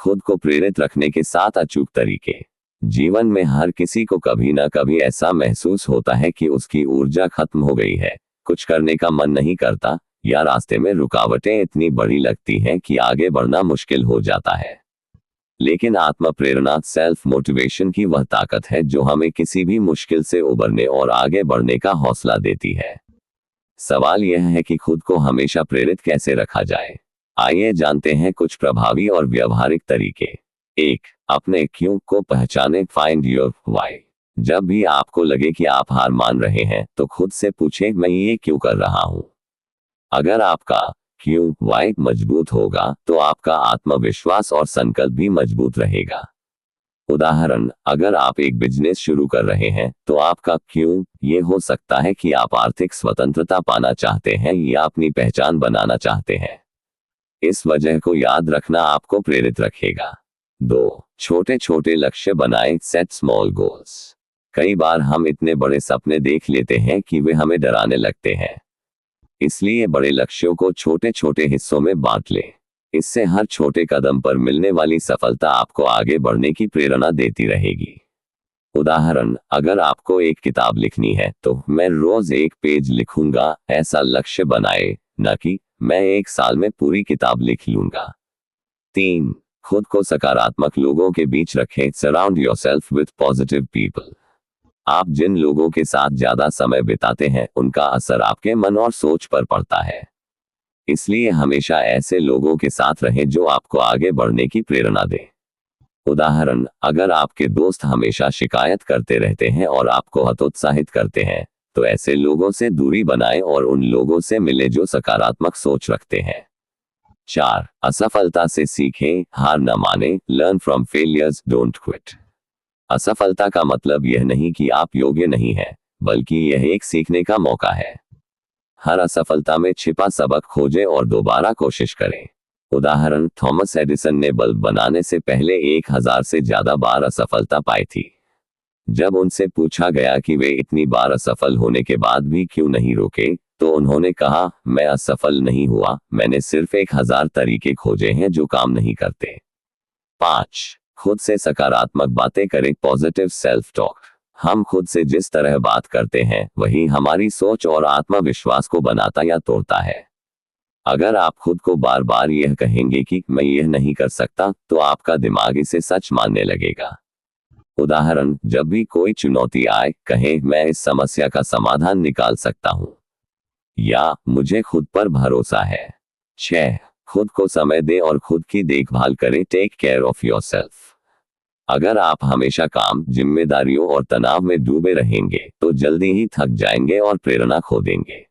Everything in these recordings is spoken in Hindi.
खुद को प्रेरित रखने के 7 अचूक तरीके। जीवन में हर किसी को कभी ना कभी ऐसा महसूस होता है कि उसकी ऊर्जा खत्म हो गई है, कुछ करने का मन नहीं करता, या रास्ते में रुकावटें इतनी बड़ी लगती हैं कि आगे बढ़ना मुश्किल हो जाता है। लेकिन आत्म प्रेरणा, सेल्फ मोटिवेशन की वह ताकत है जो हमें किसी भी मुश्किल से उबरने और आगे बढ़ने का हौसला देती है। सवाल यह है कि खुद को हमेशा प्रेरित कैसे रखा जाए। आइए जानते हैं कुछ प्रभावी और व्यावहारिक तरीके। 1. अपने क्यों को पहचानें। Find your why. जब भी आपको लगे कि आप हार मान रहे हैं तो खुद से पूछें, मैं ये क्यों कर रहा हूं। अगर आपका क्यों व्हाई मजबूत होगा तो आपका आत्मविश्वास और संकल्प भी मजबूत रहेगा। उदाहरण, अगर आप एक बिजनेस शुरू कर रहे हैं तो आपका क्यों ये हो सकता है कि आप आर्थिक स्वतंत्रता पाना चाहते हैं या अपनी पहचान बनाना चाहते हैं। इस वजह को याद रखना आपको प्रेरित रखेगा। 2. छोटे छोटे लक्ष्य बनाएं। Set small goals. कई बार हम इतने बड़े सपने देख लेते हैं कि वे हमें डराने लगते हैं। इसलिए बड़े लक्ष्यों को छोटे छोटे हिस्सों में बांट लें। इससे हर छोटे कदम पर मिलने वाली सफलता आपको आगे बढ़ने की प्रेरणा देती रहेगी। उदाहरण, अगर आपको एक किताब लिखनी है तो मैं रोज एक पेज लिखूंगा, ऐसा लक्ष्य बनाए, न कि मैं 1 साल में पूरी किताब लिख लूंगा। 3. खुद को सकारात्मक लोगों के बीच रखें। Surround yourself with positive people. आप जिन लोगों के साथ ज्यादा समय बिताते हैं उनका असर आपके मन और सोच पर पड़ता है। इसलिए हमेशा ऐसे लोगों के साथ रहें जो आपको आगे बढ़ने की प्रेरणा दें। उदाहरण, अगर आपके दोस्त हमेशा शिकायत करते रहते हैं और आपको हतोत्साहित करते हैं तो ऐसे लोगों से दूरी बनाएं और उन लोगों से मिलें जो सकारात्मक सोच रखते हैं। 4. असफलता से सीखें, हार न मानें। Learn from failures, don't quit. असफलता का मतलब यह नहीं कि आप योग्य नहीं हैं, बल्कि यह एक सीखने का मौका है। हर असफलता में छिपा सबक खोजें और दोबारा कोशिश करें। उदाहरण, थॉमस एडिसन ने बल्ब बनाने से पहले 1000 से ज्यादा बार असफलता पाई थी। जब उनसे पूछा गया कि वे इतनी बार असफल होने के बाद भी क्यों नहीं रुके, तो उन्होंने कहा, मैं असफल नहीं हुआ, मैंने सिर्फ 1000 तरीके खोजे हैं जो काम नहीं करते। 5. खुद से सकारात्मक बातें करें। Positive self talk. हम खुद से जिस तरह बात करते हैं वही हमारी सोच और आत्मविश्वास को बनाता या तोड़ता है। अगर आप खुद को बार बार यह कहेंगे कि मैं यह नहीं कर सकता, तो आपका दिमाग इसे सच मानने लगेगा। उदाहरण, जब भी कोई चुनौती आए, कहें, मैं इस समस्या का समाधान निकाल सकता हूं, या मुझे खुद पर भरोसा है। 6. खुद को समय दें और खुद की देखभाल करें। Take care of yourself. अगर आप हमेशा काम, जिम्मेदारियों और तनाव में डूबे रहेंगे तो जल्दी ही थक जाएंगे और प्रेरणा खो देंगे।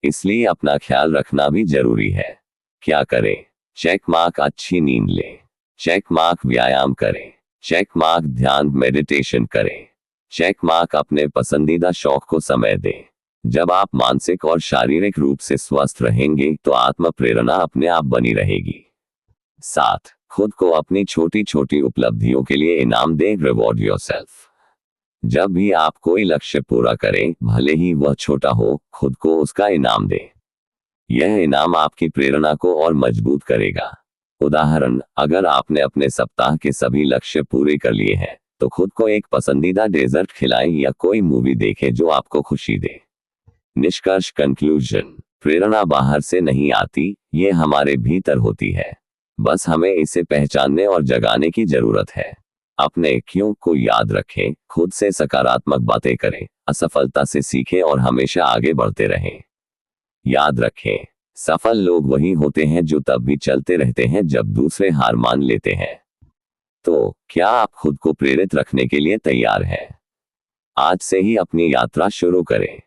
इसलिए अपना ख्याल रखना भी जरूरी है। क्या करें? चेक मार्क, अच्छी नींद लें। चेक मार्क, व्यायाम करें। चेक मार्क, ध्यान मेडिटेशन करें। चेक मार्क, अपने पसंदीदा शौक को समय दें। जब आप मानसिक और शारीरिक रूप से स्वस्थ रहेंगे तो आत्म प्रेरणा अपने आप बनी रहेगी। 7. खुद को अपनी छोटी छोटी उपलब्धियों के लिए इनाम दें। Reward yourself. जब भी आप कोई लक्ष्य पूरा करें, भले ही वह छोटा हो, खुद को उसका इनाम दें। यह इनाम आपकी प्रेरणा को और मजबूत करेगा। उदाहरण, अगर आपने अपने सप्ताह के सभी लक्ष्य पूरे कर लिए हैं तो खुद को एक पसंदीदा डेजर्ट खिलाएं या कोई मूवी देखें जो आपको खुशी दे। निष्कर्ष, कंक्लूजन, प्रेरणा बाहर से नहीं आती, ये हमारे भीतर होती है। बस हमें इसे पहचानने और जगाने की जरूरत है। अपने क्यों को याद रखें, खुद से सकारात्मक बातें करें, असफलता से सीखें और हमेशा आगे बढ़ते रहें। याद रखें, सफल लोग वही होते हैं जो तब भी चलते रहते हैं जब दूसरे हार मान लेते हैं। तो क्या आप खुद को प्रेरित रखने के लिए तैयार हैं? आज से ही अपनी यात्रा शुरू करें।